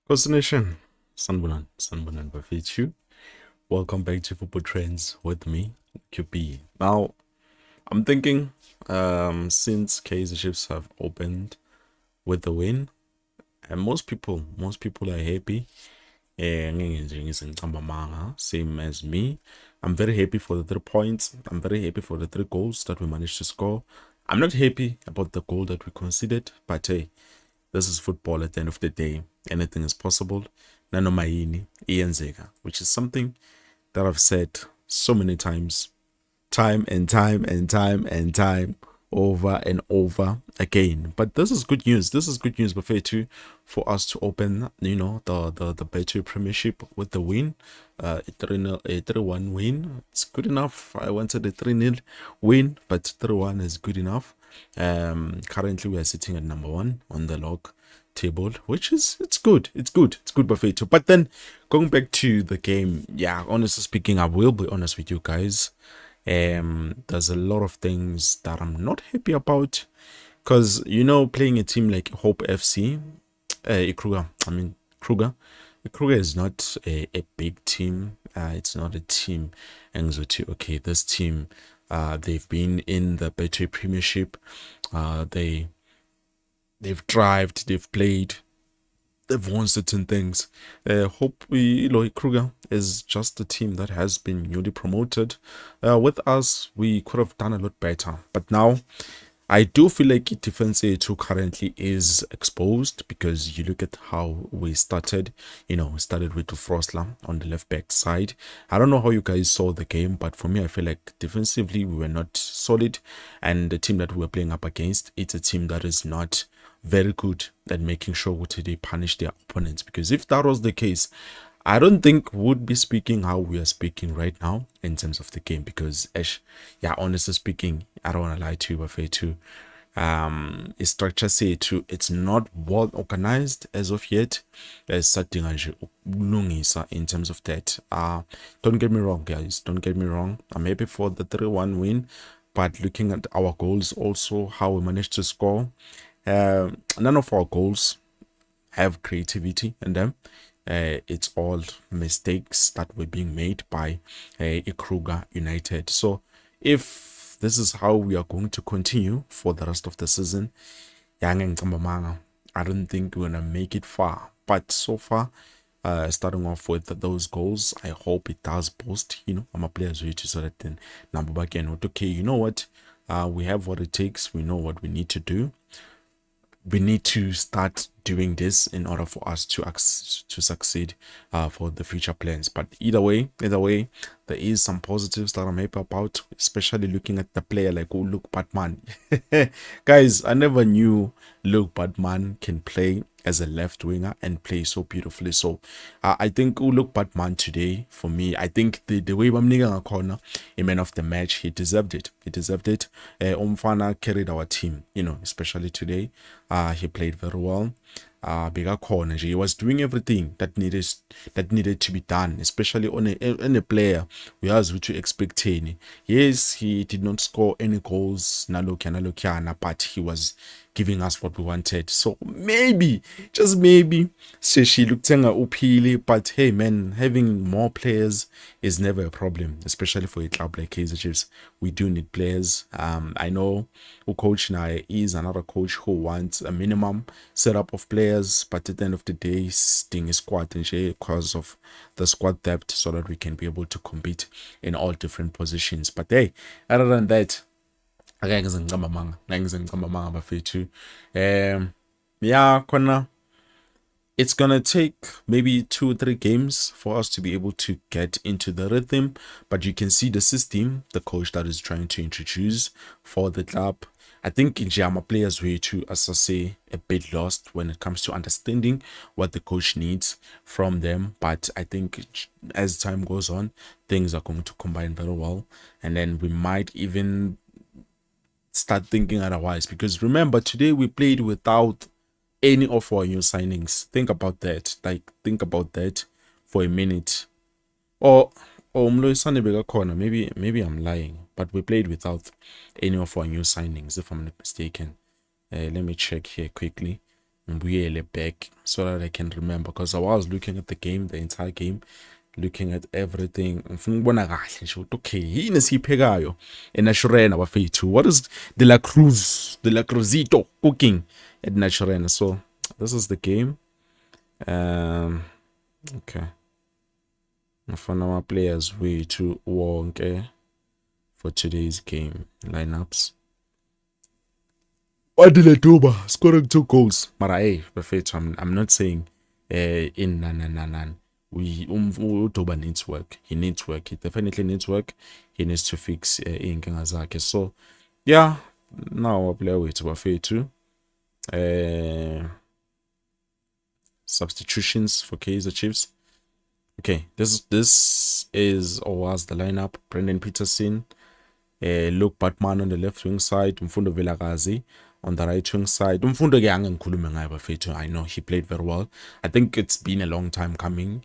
Nation, Sanbunan Bafetu. Welcome back to Football Trends with me, QP. Now, I'm thinking, since Kaizer Chiefs have opened with the win, and most people are happy. Same as me. I'm very happy for the 3 points. I'm very happy for the 3 goals that we managed to score. I'm not happy about the goal that we conceded, but hey, this is football at the end of the day. Anything is possible. Nanomaini, iyenzeka, which is something that I've said so many times, time and time and time and time over and over again. But this is good news. This is good news, Buffet, too, for us to open, the Betway Premiership with the win. A 3-1 win. It's good enough. I wanted a 3-0 win, but 3-1 is good enough. Currently we are sitting at number 1 on the log table, which is it's good, Buffet. But then going back to the game, yeah, honestly speaking, I will be honest with you guys. There's a lot of things that I'm not happy about, because playing a team like Hope FC, Kruger is not a big team. It's not a team okay, this team, they've been in the Betway Premiership. They've thrived, they've played, they've won certain things. Hope Kruger is just a team that has been newly promoted. With us, we could have done a lot better, but now I do feel like Defense A2 currently is exposed, because you look at how we started. We started with Frosler on the left back side. I don't know how you guys saw the game, but for me, I feel like defensively we were not solid, and the team that we were playing up against, it's a team that is not very good at making sure they punish their opponents. Because if that was the case, I don't think we'd be speaking how we are speaking right now in terms of the game. Because yeah, honestly speaking, I don't want to lie to you, but too, its structure say too, it's not well organized as of yet. There's something in terms of that. Don't get me wrong, guys, don't get me wrong, I'm happy for the 3-1 win, but looking at our goals, also how we managed to score, none of our goals have creativity in them. It's all mistakes that were being made by Kruger United. So if this is how we are going to continue for the rest of the season, I don't think we're gonna make it far. But so far, starting off with those goals, I hope it does boost our players, so that then number again, okay, you know what, we have what it takes, we know what we need to do. We need to start doing this in order for us to succeed for the future plans. But either way, there is some positives that I'm happy about, especially looking at the player like Luke Batman. Guys, I never knew Luke Batman can play as a left winger and play so beautifully. So I think Luke Batman today, for me, I think the way Bamniga corner, a man of the match, he deserved it. Umfana carried our team, especially today. He played very well. Bigger corner, he was doing everything that needed to be done, especially on a player who has to expect. Yes, he did not score any goals, but he was giving us what we wanted. So maybe, just maybe, she looked upili. But hey man, having more players is never a problem, especially for a club like Kaizer Chiefs. We do need players. I know coach now is another coach who wants a minimum setup of players, but at the end of the day, sting is squad and because of the squad depth, so that we can be able to compete in all different positions. But hey, other than that, yeah, Connor, it's gonna take maybe 2 or 3 games for us to be able to get into the rhythm. But you can see the system the coach that is trying to introduce for the club. I think Njama players way too, as I say, a bit lost when it comes to understanding what the coach needs from them. But I think as time goes on, things are going to combine very well, and then we might even start thinking otherwise. Because remember, today we played without any of our new signings. Think about that. Think about that for a minute. Or maybe I'm lying, but we played without any of our new signings, if I'm not mistaken. Let me check here quickly. ngibuyele back so that I can remember, because I was looking at the game, the entire game, looking at everything. Ngifuna ukubona kahle nje ukuthi okay yini esiyiphekayo eNaturena bafethu. What is de la Cruzito cooking at Naturena? So this is the game. Okay, ngifuna ama players wethu wonke for today's game lineups. Adile Duba scoring 2 goals. Mara hey, perfect. I'm not saying in nan. Duba needs work. He needs work. He definitely needs work. He needs to fix inkinga zakhe. So yeah, now I play with bafethu. Substitutions for Kaizer Chiefs. Okay, this is or was the lineup. Brendan Peterson, Luke Batman on the left wing side, Mfundo Vilakazi on the right wing side. Mfundo ke angikhulume ngaye bafethu. I know he played very well. I think it's been a long time coming.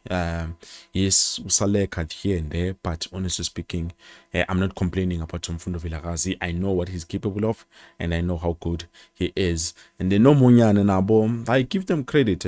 Yes, usaleka here and there, but honestly speaking, I'm not complaining about Mfundo Vilakazi. I know what he's capable of, and I know how good he is. And they know Munyane nabo. I give them credit.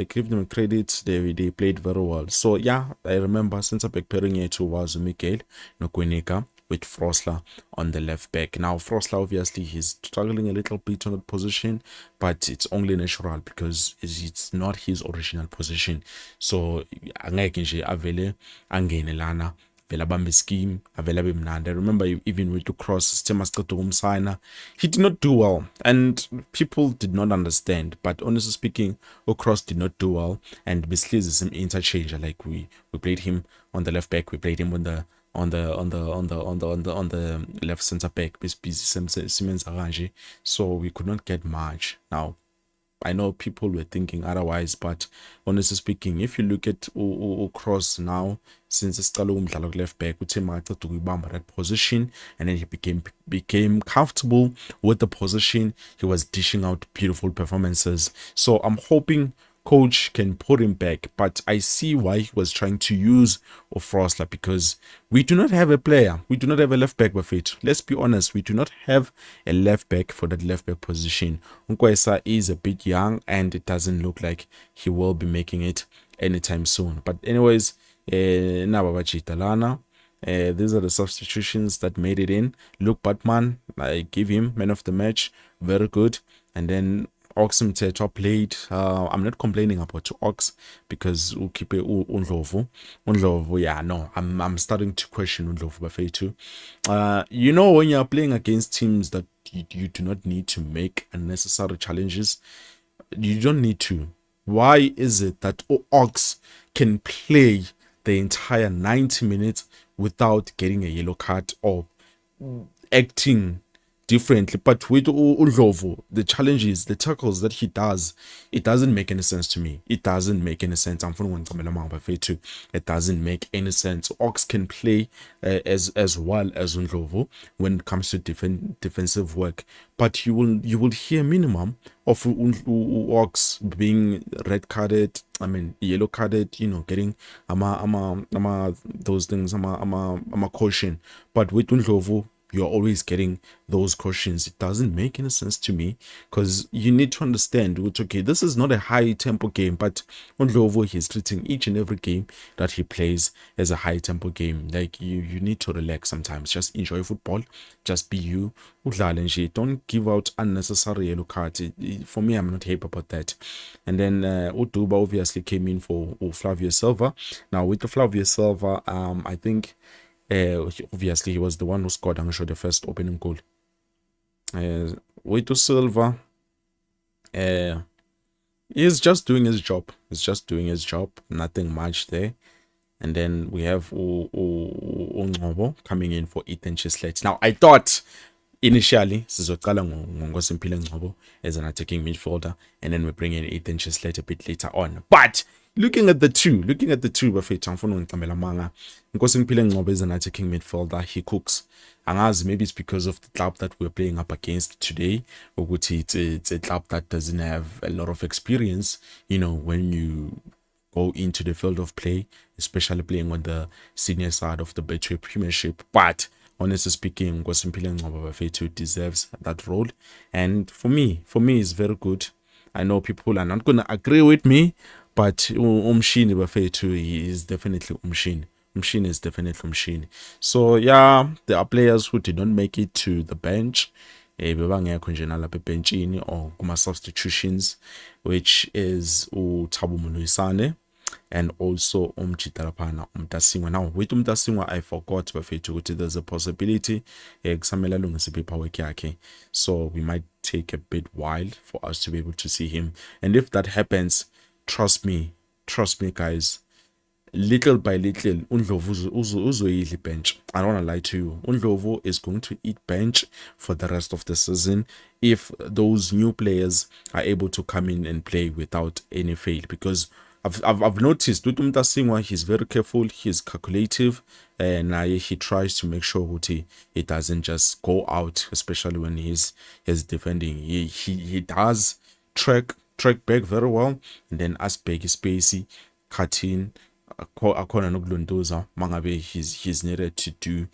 They played very well. So yeah, I remember since back pairing here to was Mikael Nokwenika with Frosler on the left back. Now Frosler, obviously he's struggling a little bit on that position, but it's only natural because it's not his original position. So angeke nje avele angene lana vela bambe scheme avela bemnandi. I remember even with the cross system signer, he did not do well and people did not understand, but honestly speaking Cross did not do well, and basically is some interchange. Like we played him on the left back, we played him on the left center back, Siemens Arrange, so we could not get much. Now I know people were thinking otherwise, but honestly speaking, if you look at Cross now, since the left back, that position, and then he became comfortable with the position. He was dishing out beautiful performances. So I'm hoping coach can put him back, but I see why he was trying to use Frosler, because we do not have a player. We do not have a left back with it. Let's be honest, we do not have a left back for that left back position. Nkwesa is a bit young and it doesn't look like he will be making it anytime soon. But anyways, these are the substitutions that made it in. Luke Batman, I give him man of the match, very good. And then Oxum top played. I'm not complaining about Ox because Ukipe Undlovu. Yeah, no, I'm starting to question Undlovu Bafetu. You know, when you're playing against teams that you do not need to make unnecessary challenges, you don't need to. Why is it that Ox can play the entire 90 minutes without getting a yellow card or acting differently? But with Undlovu, the challenges, the tackles that he does, it doesn't make any sense to me. It doesn't make any sense. It doesn't make any sense. Ox can play as well as Undlovu when it comes to defensive work, but you will hear minimum of Ox being red carded, I mean yellow carded, you know, getting those things, caution. But with Undlovu, you're always getting those cautions. It doesn't make any sense to me, because you need to understand, okay, this is not a high tempo game, but Undlovu, he's treating each and every game that he plays as a high tempo game. Like you need to relax sometimes, just enjoy football, just be you. Don't give out unnecessary yellow cards. For me, I'm not happy about that. And then Uduba obviously came in for Flavio Silva. Now with the Flavio Silva, I think obviously he was the one who scored, I'm sure, the first opening goal. Wito Silva, he's just doing his job. Nothing much there. And then we have Ungcobo coming in for Ethan Chislett. Now I thought initially sizoqala ngoNkosimpilo Ngcobo as an attacking midfielder, and then we bring in Ethan Chislett a bit later on. But looking at the two, bafethu angifuna ngicambela manga. Nkosimpilo Ngcobo is an attacking midfielder. He cooks. Angazi, maybe it's because of the club that we're playing up against today. It's a club that doesn't have a lot of experience, you know, when you go into the field of play, especially playing on the senior side of the Betway Premiership. But honestly speaking, Nkosimpilo Ngcobo bafethu deserves that role, and for me, it's very good. I know people are not gonna agree with me, but Umshini Bafetu, he is definitely Umshini. Umshini is definitely Umshini. So yeah, there are players who did not make it to the bench. Bebangekho nje nalapha ebenchini or kuma substitutions, which is uThabo Munoisane and also Umchitarapana Umtasingwa. Now with Umtasingwa, I forgot bafethu there's a possibility kusamele alungise paperwork yakhe, so we might take a bit while for us to be able to see him. And if that happens, trust me guys, little by little uNdlovu uzoyidla bench. I don't want to lie to you, uNdlovu is going to eat bench for the rest of the season if those new players are able to come in and play without any fail, because I've noticed with Umtasingwa, he's very careful, he's calculative, and he tries to make sure he doesn't just go out, especially when he's defending. He does track back very well, and then as big spacey, cut in. Akhona nokulondoza mangabe he's needed to do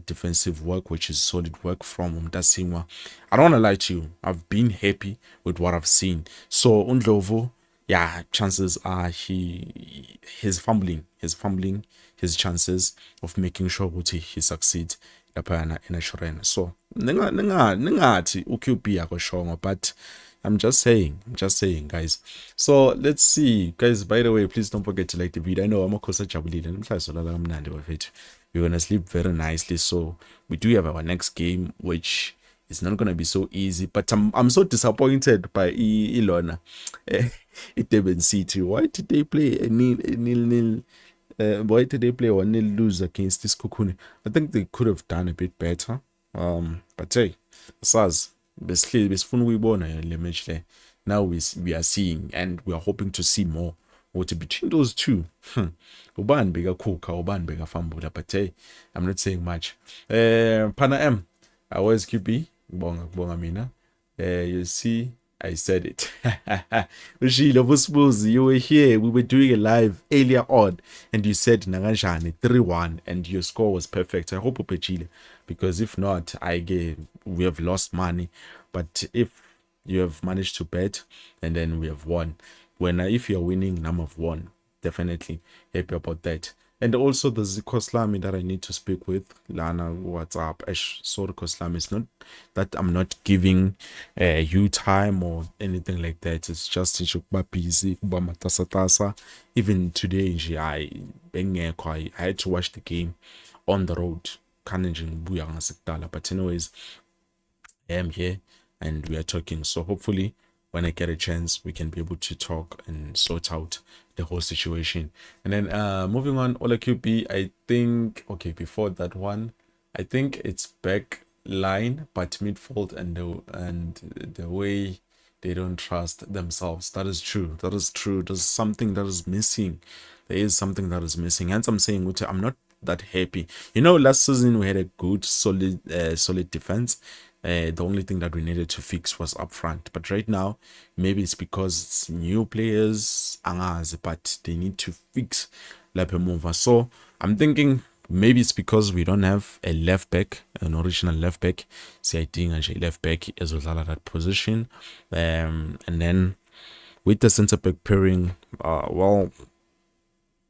defensive work, which is solid work from Umtasingwa. I don't want to lie to you, I've been happy with what I've seen. So uNdlovu, yeah, chances are he's fumbling his chances of making sure that he succeeds lapha in a so ningathi uQB akoshongo, but I'm just saying guys. So let's see guys, by the way, please don't forget to like the video. I know I'm a jabulile we're gonna sleep very nicely, so we do have our next game, which is not gonna be so easy, but I'm so disappointed by Ilona. Durban City. Why did they play a nil? Why did they play 1-0 lose against this Kukuni? I think they could have done a bit better. But hey, SARS, basically, now we are seeing, and we are hoping to see more. What between those two? Uban bigger cook, Uban bigger fambula, but hey, I'm not saying much. Pana M, I was QB, bonga mina. You see, I said it. You were here. We were doing a live earlier on, and you said Naganjani 3-1, and your score was perfect. I hope Chile, because if not, we have lost money. But if you have managed to bet, and then we have won. If you're winning, number of one, definitely happy about that. And also there's Koslami that I need to speak with. Lana, what's up? Sorry, Koslami. It's not that I'm not giving you time or anything like that. It's just busy. Even today, I had to watch the game on the road. But anyways, I am here and we are talking. So hopefully, when I get a chance, we can be able to talk and sort out the whole situation. And then moving on, Ola QB, I think, okay, before that one, I think it's back line, but midfield and the way they don't trust themselves. That is true. There's something that is missing. There is something that is missing. Hence, I'm saying, I'm not that happy. Last season we had a good, solid defense. The only thing that we needed to fix was up front. But right now, maybe it's because it's new players, but they need to fix Lapemova. So I'm thinking maybe it's because we don't have a left back, an original left back. See, I think a left back is that position. And then with the center back pairing, well,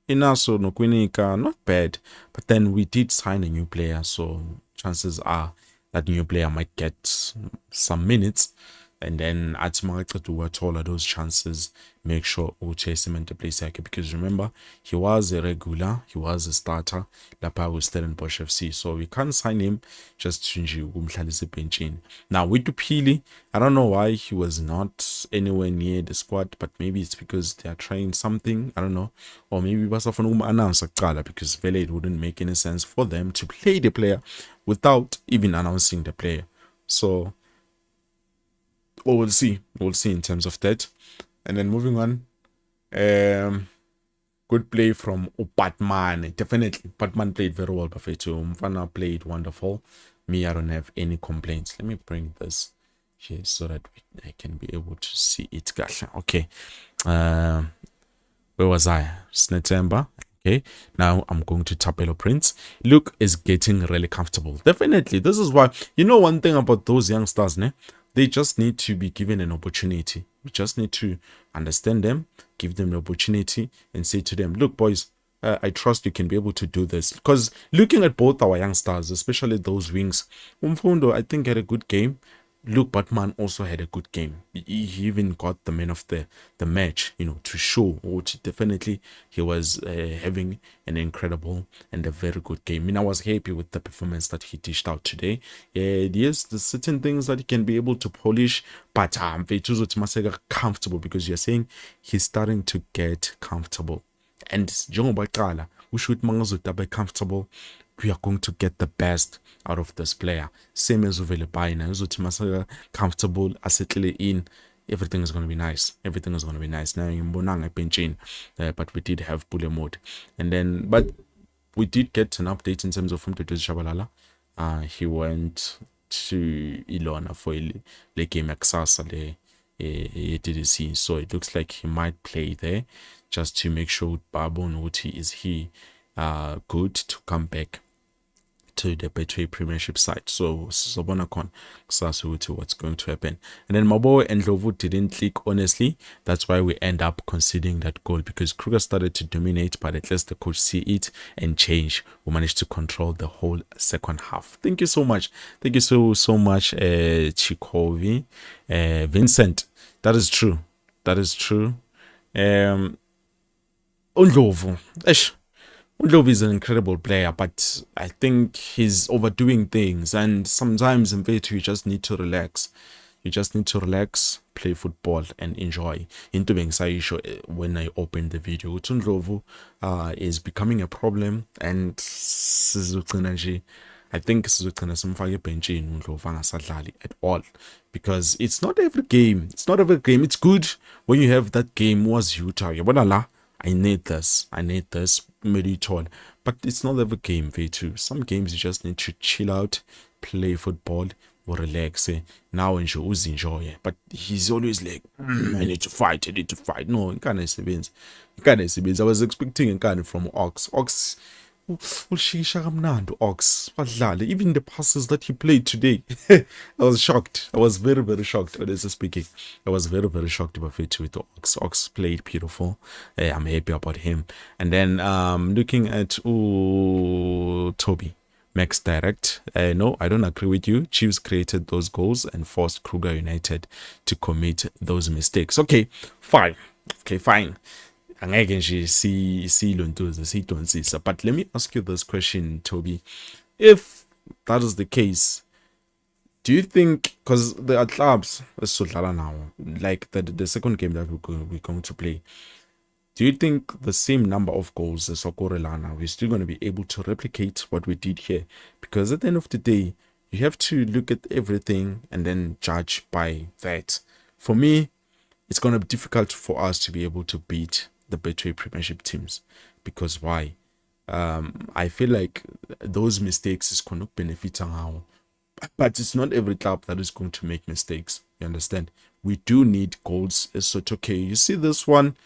Inaso Nokwinika, not bad. But then we did sign a new player, so chances are that new player might get some minutes, and then at to what all of those chances, make sure Uche cement the place because remember, he was a regular, he was a starter. Lapa was still in Bosch FC, so we can't sign him just to bench in. Now with Pili, I don't know why he was not anywhere near the squad, but maybe it's because they are trying something, I don't know, or maybe it was announce because it wouldn't make any sense for them to play the player without even announcing the player. So we'll see in terms of that. And then moving on, good play from Batman. Definitely Batman played very well. Bafetu Mfana played wonderful. Me, I don't have any complaints. Let me bring this here so that I can be able to see it. Okay, where was I? September. Okay, now I'm going to Tapelo Prince. Luke is getting really comfortable. Definitely, this is why, one thing about those youngsters, they just need to be given an opportunity. We just need to understand them, give them the opportunity, and say to them, look, boys, I trust you can be able to do this. Because looking at both our young stars, especially those wings, Umfundo, I think, had a good game. Luke Batman also had a good game. He even got the man of the match, to show what definitely he was having an incredible and a very good game. I mean, I was happy with the performance that he dished out today. Yes, there's certain things that he can be able to polish, but comfortable, because you're saying he's starting to get comfortable. And njengoba qala usho ukuthi mangazotabe comfortable, we are going to get the best out of this player. Same as uvele bayina uzothi masaka comfortable, asettle in, everything is going to be nice. Everything is going to be nice. Now ngimbonanga benchini, but we did have Pule mode, and then but we did get an update in terms of Mtetu Shabalala. He went to Ilona for the game Aksasa TDC, so it looks like he might play there just to make sure Babo Noti is good to come back to the Betway Premiership side. So Sobonakon to what's going to happen. And then Mabo and Lovu didn't click, honestly. That's why we end up conceding that goal, because Kruger started to dominate, but at least the coach see it and change. We managed to control the whole second half. Thank you so much. Thank you so much, Chikovi. Vincent. That is true. That is true. Undlovu. Undlovu is an incredible player, but I think he's overdoing things, and sometimes in Vetu you just need to relax. You just need to relax, play football, and enjoy. Into being Saisho, when I opened the video, Undlovu is becoming a problem, and I think simfake benchini uNdlovu angasadlali at all, because it's not every game. It's not every game. It's good when you have that game was Utah. Yabona la, I need this, Meditol. But it's not every game, V2. Some games you just need to chill out, play football, or relax. Now enjoy. But he's always like, I need to fight. No, I was expecting a kind from Ox. Ox. Even the passes that he played today, I was shocked. I was very, very shocked, honestly speaking. I was very, very shocked about it with Ox. Ox played beautiful. I'm happy about him. And then looking at Toby. Max Direct. No, I don't agree with you. Chiefs created those goals and forced Kruger United to commit those mistakes. Okay, fine. But let me ask you this question, Toby. If that is the case, do you think, because there are clubs now, like the second game that we're going to play, do you think the same number of goals as Sokorelana, we're still going to be able to replicate what we did here? Because at the end of the day, you have to look at everything and then judge by that. For me, it's going to be difficult for us to be able to beat the Betway Premiership teams. Because why? I feel like those mistakes is going to benefit somehow. But it's not every club that is going to make mistakes. You understand? We do need goals. So it's okay. You see this one?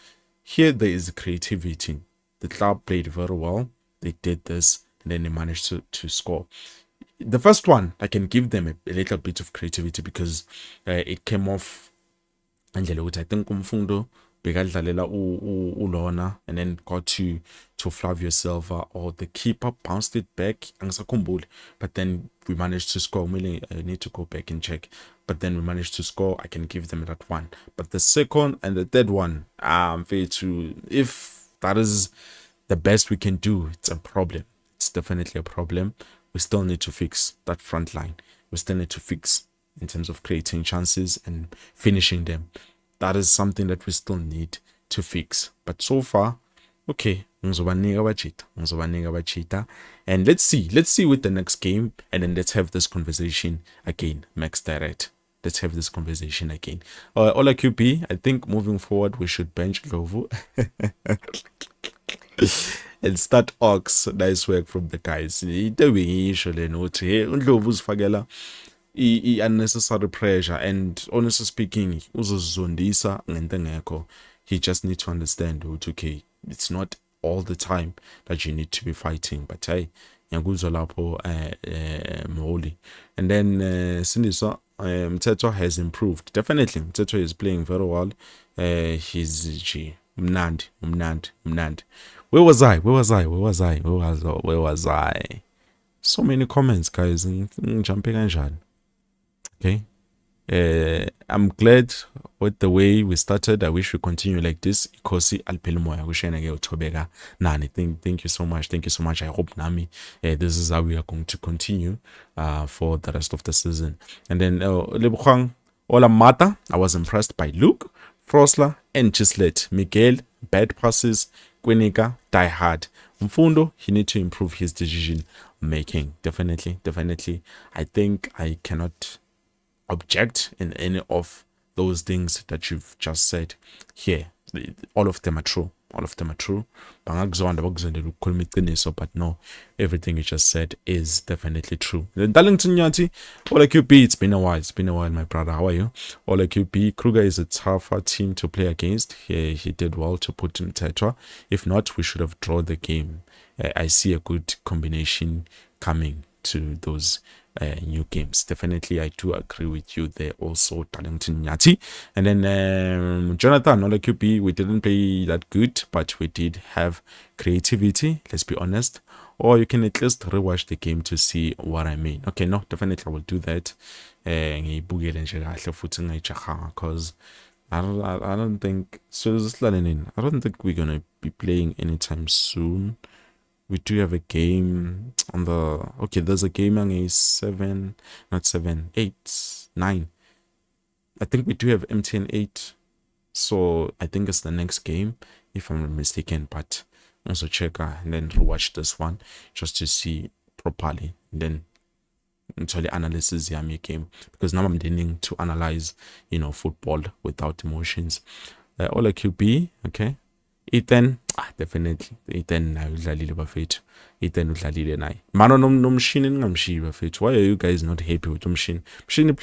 Here there is creativity. The club played very well. They did this and then they managed to score. The first one, I can give them a little bit of creativity because it came off. I think Umfundo bekadlalela uLona and then got to Flavio Silva, or the keeper bounced it back, but then we managed to score. I need to go back and check, but then we managed to score. I can give them that one. But the second and the third one, if that is the best we can do, it's a problem. It's definitely a problem. We still need to fix that front line. We still need to fix in terms of creating chances and finishing them. That is something that we still need to fix. But so far, okay, and let's see with the next game, and then let's have this conversation again. Max Direct, let's have this conversation again. Ola QP, I think moving forward we should bench Lovu and start Ox. Nice work from the guys. Unnecessary pressure, and honestly speaking, uzozondisa ngento engekho. He just need to understand that, okay, it's not all the time that you need to be fighting, but hey, ngiyakuzwa lapho Mholi. And then Sindiswa, Mteto has improved. Definitely, Mteto is playing very well. He's G. Mnand. Where was I? So many comments, guys. Jumping and okay. I'm glad with the way we started. I wish we continue like this. Ikosi alpelmoya kushena ke uthobeka nani. Thank you so much. Thank you so much. I hope Nami this is how we are going to continue for the rest of the season. And then Lebukhang Ola Mata, I was impressed by Luke, Frosler, and Chislet. Miguel, bad passes. Kwenika, die hard. Mfundo, he need to improve his decision making. Definitely. I think I cannot object in any of those things that you've just said here. All of them are true. But no, everything you just said is definitely true. Then Darlington Yati, Ola QP, it's been a while, my brother. How are you? Ola QP, Kruger is a tougher team to play against. He did well to put in Tetra. If not, we should have drawn the game. I see a good combination coming to those new games. Definitely, I do agree with you there also, Darlington Nyati. And then Jonathan, Ola QP, we didn't play that good, but we did have creativity, let's be honest. Or you can at least rewatch the game to see what I mean. Okay, no, definitely I will do that. Because I don't think we're gonna be playing anytime soon. We do have a game on the there's a game on a 7, not 7, 8, 9. I think we do have MTN 8. So I think it's the next game, if I'm not mistaken. But also check and then watch this one just to see properly. And then actually analysis my game, because now I'm learning to analyze, football without emotions. Ola QB, okay. Ethan, definitely. Ethan naye udlalile bafethu. Ethan udlalile naye. Mano nomshini ningamshiyi bafethu. Why are you guys not happy with Mshini? Mshini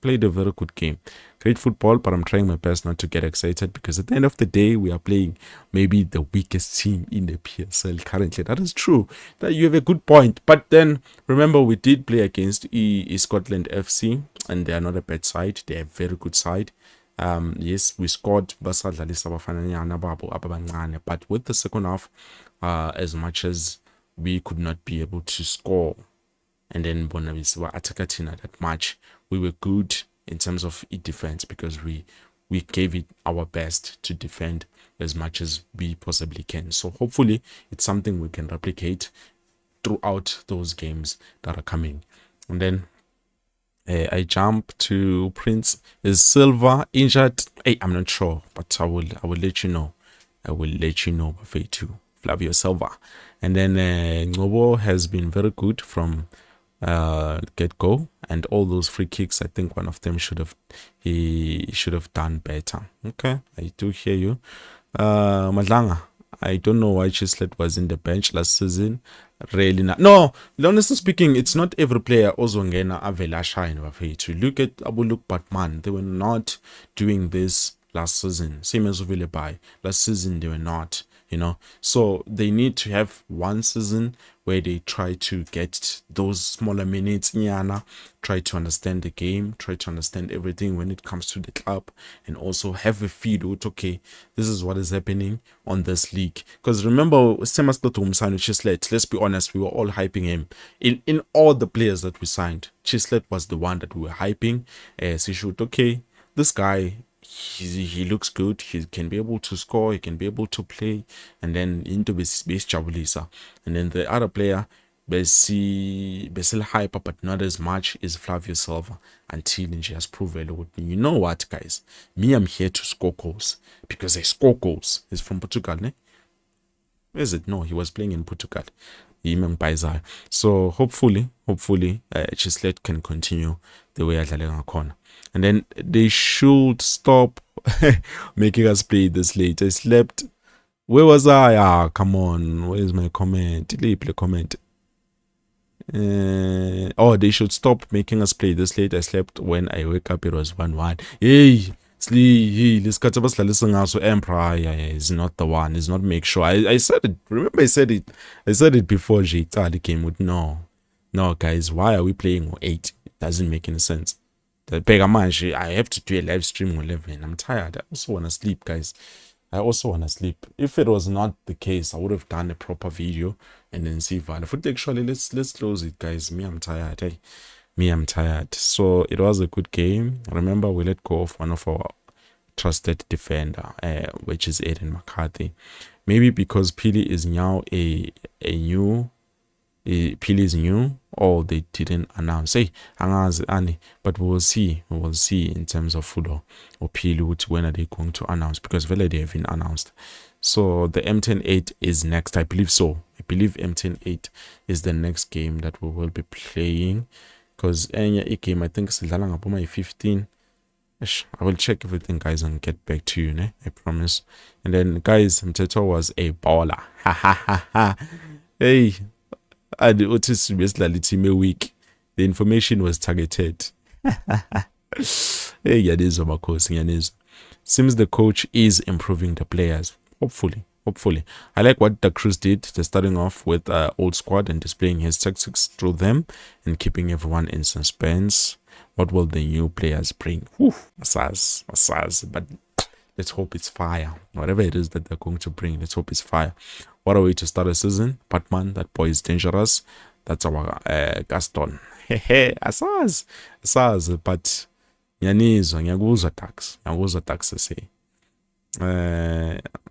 played a very good game. Great football, but I'm trying my best not to get excited, because at the end of the day, we are playing maybe the weakest team in the PSL currently. That is true. That you have a good point. But then remember, we did play against Scotland FC, and they are not a bad side. They are a very good side. Yes, we scored, but with the second half, as much as we could not be able to score, and then Bonavisi were attacking that match, we were good in terms of defense, because we gave it our best to defend as much as we possibly can. So hopefully it's something we can replicate throughout those games that are coming. And then I jump to Prince. Is Silva injured? Hey, I'm not sure, but I will let you know. Buffet to Flavio Silva. And then Ngobo has been very good from get-go, and all those free kicks, I think one of them should have done better. Okay, I do hear you. Madlanga, I don't know why Chislet was in the bench last season. Really not. No, honestly speaking, it's not every player ozongena avela shine bafethu. Look at Abuluk Batman. They were not doing this last season. Same as Uvile last season, they were not. So they need to have one season where they try to get those smaller minutes, try to understand the game, try to understand everything when it comes to the club, and also have a feed with, okay, this is what is happening on this league. Because remember, let's be honest, we were all hyping him. In all the players that we signed, Chislet was the one that we were hyping. Okay, this guy, he looks good, he can be able to score, he can be able to play, and then into base Jabulisa. And then the other player, Basil hyper, but not as much, is Flavio Silva, until he has proven with me. You know what, guys? Me, I'm here to score goals, because I score goals. He's from Portugal, ne? Where is it? No, he was playing in Portugal. So hopefully, Chislet can continue the way I corner. And then they should stop making us play this late. I slept. Where was I? Come on. Where is my comment? Leave the comment. They should stop making us play this late. I slept. When I wake up, it was 1-1. Hey, this Emperor is not the one. It's not make sure. I said it. Remember, I said it before Jitali came with no, guys. Why are we playing 8? It doesn't make any sense. Bheka manje, I have to do a live stream ngo-11. I'm tired. I also want to sleep, guys. I also want to sleep. If it was not the case, I would have done a proper video and then see Vala. But actually, let's close it, guys. Me, I'm tired. Hey, me, I'm tired. So it was a good game. Remember, we let go of one of our trusted defender, which is Aiden McCarthy. Maybe because Pili is now a new. Pili is new, or they didn't announce. Hey, but we will see. We will see in terms of football or Pili, when are they going to announce? Because they have been announced. So the M108 is next, I believe so. I believe M108 is the next game that we will be playing. Because any game, I think it's 15. I will check everything, guys, and get back to you, I promise. And then, guys, Mteto was a baller. Ha ha ha ha. Hey. And the team a week. The information was targeted. Hey, seems the coach is improving the players. Hopefully. I like what the Cruz did. They're starting off with old squad and displaying his tactics through them and keeping everyone in suspense. What will the new players bring? Asaz. But let's hope it's fire. Whatever it is that they're going to bring, let's hope it's fire. What a way to start a season. Batman, that boy is dangerous. That's our Gaston. Hehe, asaz. But ngiyakuzwa tax say.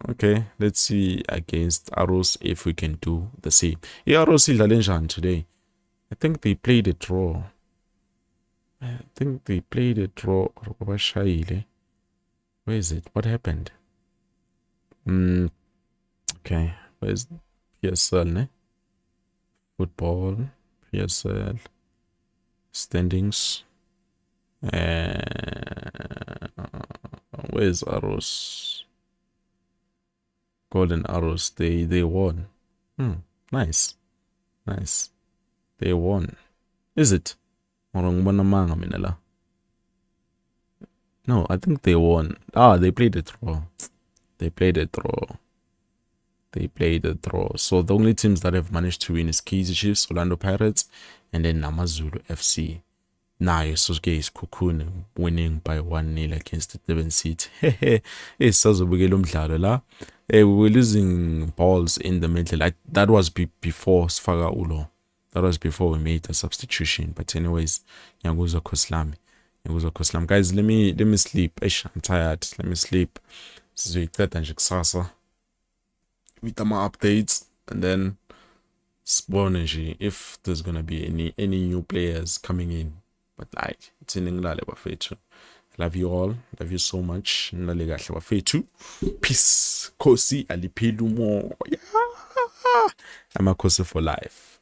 Okay, let's see against Arrows if we can do the same. Yeah, Arrows idlale today. I think they played a draw. Where is it? What happened? Okay, where's PSL, ne? Football, PSL, standings. Where's Arrows? Golden Arrows, they won. Nice. They won. Is it? No, I think they won. They played a draw. So the only teams that have managed to win is Kaizer Chiefs, Orlando Pirates, and then Namazulu FC. Now, Sosuke is Cocoon winning by 1-0 against the Devon City. We were losing balls in the middle. That was before Sfaga Ulo. That was before we made the substitution. But anyways, Nyaguzo Koslami. Guys, let me sleep. I'm tired. Let me sleep. With my updates, and then if there's gonna be any new players coming in. But it's in England. Love you all. Love you so much. Peace. Kosi alipelumo. I'm a Kosi for life.